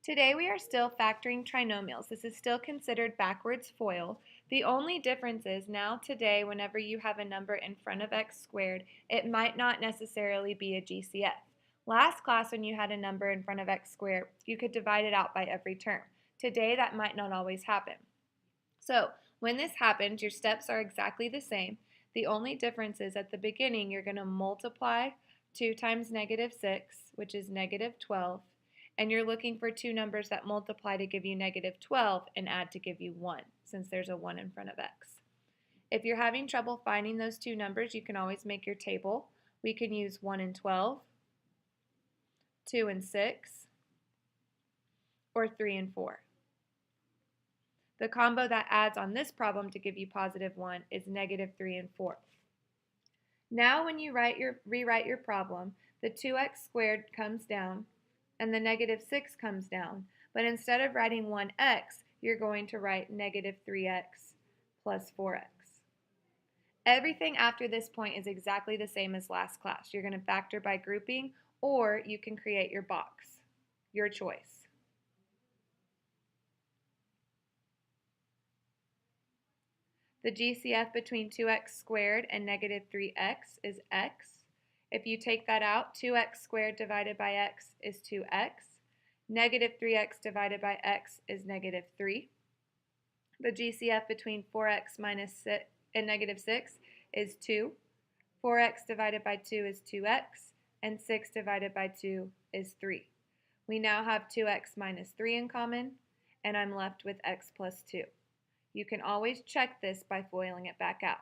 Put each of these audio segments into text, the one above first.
Today we are still factoring trinomials. This is still considered backwards FOIL. The only difference is now today whenever you have a number in front of x squared, it might not necessarily be a GCF. Last class when you had a number in front of x squared, you could divide it out by every term. Today that might not always happen. So when this happens, your steps are exactly the same. The only difference is at the beginning you're going to multiply 2 times negative 6, which is negative 12, and you're looking for two numbers that multiply to give you negative 12 and add to give you 1, since there's a 1 in front of x. If you're having trouble finding those two numbers, you can always make your table. We can use 1 and 12, 2 and 6, or 3 and 4. The combo that adds on this problem to give you positive 1 is negative 3 and 4. Now when you rewrite your problem, the 2x squared comes down and the negative 6 comes down. But instead of writing 1x, you're going to write negative 3x plus 4x. Everything after this point is exactly the same as last class. You're going to factor by grouping, or you can create your box. Your choice. The GCF between 2x squared and negative 3x is x. If you take that out, 2x squared divided by x is 2x. Negative 3x divided by x is negative 3. The GCF between 4x minus 6 and negative 6 is 2. 4x divided by 2 is 2x, and 6 divided by 2 is 3. We now have 2x minus 3 in common, and I'm left with x plus 2. You can always check this by FOILing it back out.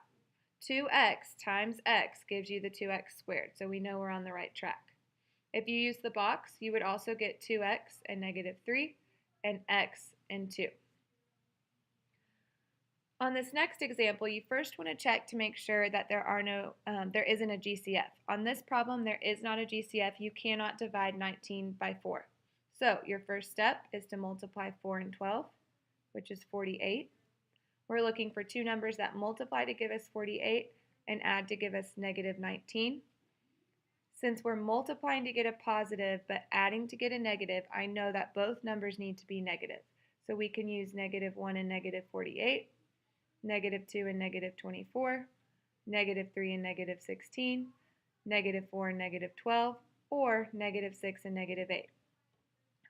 2x times x gives you the 2x squared, so we know we're on the right track. If you use the box, you would also get 2x and negative 3 and x and 2. On this next example, you first want to check to make sure that there isn't a GCF. On this problem, there is not a GCF. You cannot divide 19 by 4. So your first step is to multiply 4 and 12, which is 48. We're looking for two numbers that multiply to give us 48 and add to give us negative 19. Since we're multiplying to get a positive but adding to get a negative, I know that both numbers need to be negative. So we can use negative 1 and negative 48, negative 2 and negative 24, negative 3 and negative 16, negative 4 and negative 12, or negative 6 and negative 8.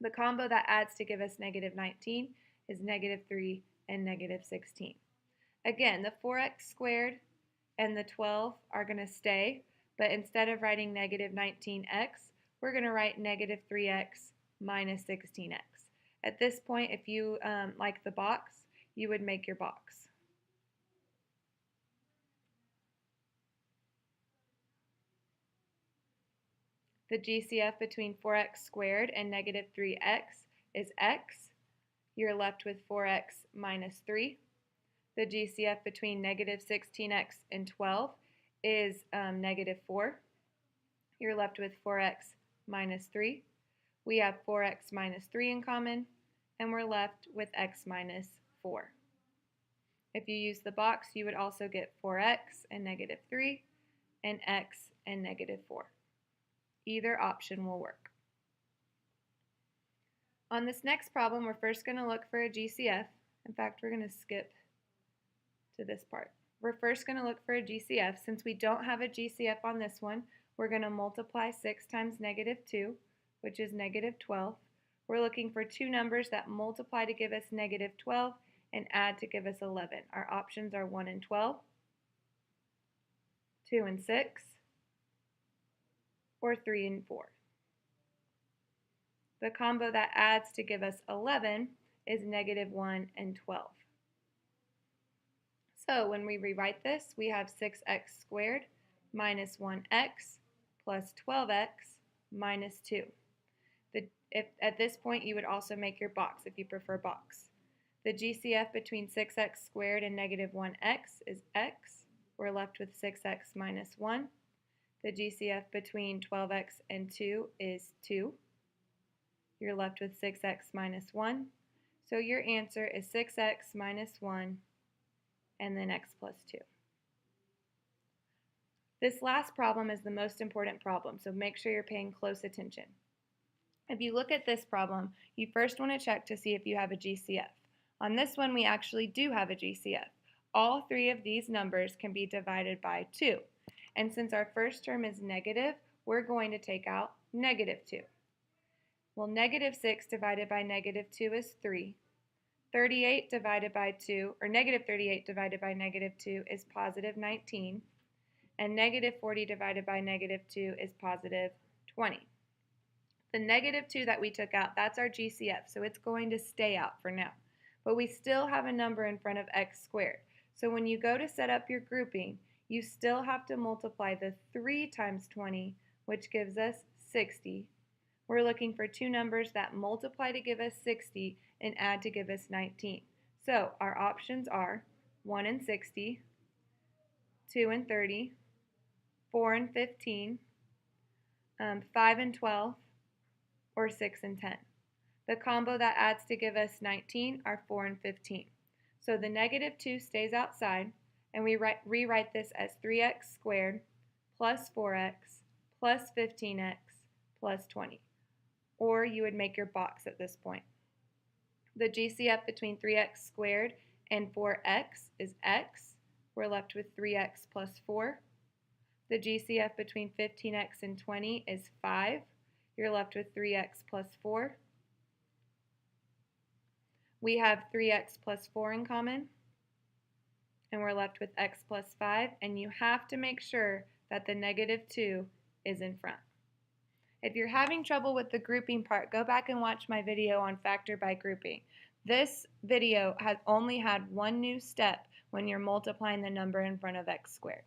The combo that adds to give us negative 19 is negative 3 and negative 16. Again, the 4x squared and the 12 are going to stay, but instead of writing negative 19x, we're going to write negative 3x minus 16x. At this point, if you like the box, you would make your box. The GCF between 4x squared and negative 3x is x. You're left with 4x minus 3. The GCF between negative 16x and 12 is negative 4. You're left with 4x minus 3. We have 4x minus 3 in common, and we're left with x minus 4. If you use the box, you would also get 4x and negative 3, and x and negative 4. Either option will work. On this next problem, we're first going to look for a GCF. In fact, we're going to skip to this part. We're first going to look for a GCF. Since we don't have a GCF on this one, we're going to multiply 6 times negative 2, which is negative 12. We're looking for two numbers that multiply to give us negative 12 and add to give us 11. Our options are 1 and 12, 2 and 6, or 3 and 4. The combo that adds to give us 11 is negative 1 and 12. So when we rewrite this, we have 6x squared minus 1x plus 12x minus 2. At this point, you would also make your box if you prefer box. The GCF between 6x squared and negative 1x is x. We're left with 6x minus 1. The GCF between 12x and 2 is 2. You're left with 6x minus 1. So your answer is 6x minus 1 and then x plus 2. This last problem is the most important problem, so make sure you're paying close attention. If you look at this problem, you first want to check to see if you have a GCF. On this one, we actually do have a GCF. All three of these numbers can be divided by 2. And since our first term is negative, we're going to take out negative 2. Well, negative 6 divided by negative 2 is 3. 38 divided by 2, or negative 38 divided by negative 2 is positive 19. And negative 40 divided by negative 2 is positive 20. The negative 2 that we took out, that's our GCF, so it's going to stay out for now. But we still have a number in front of x squared. So when you go to set up your grouping, you still have to multiply the 3 times 20, which gives us 60. We're looking for two numbers that multiply to give us 60 and add to give us 19. So our options are 1 and 60, 2 and 30, 4 and 15, 5 and 12, or 6 and 10. The combo that adds to give us 19 are 4 and 15. So the negative 2 stays outside, and we rewrite this as 3x squared plus 4x plus 15x plus 20. Or you would make your box at this point. The GCF between 3x squared and 4x is x. We're left with 3x plus 4. The GCF between 15x and 20 is 5. You're left with 3x plus 4. We have 3x plus 4 in common, and we're left with x plus 5, and you have to make sure that the negative 2 is in front. If you're having trouble with the grouping part, go back and watch my video on factor by grouping. This video has only had one new step when you're multiplying the number in front of x squared.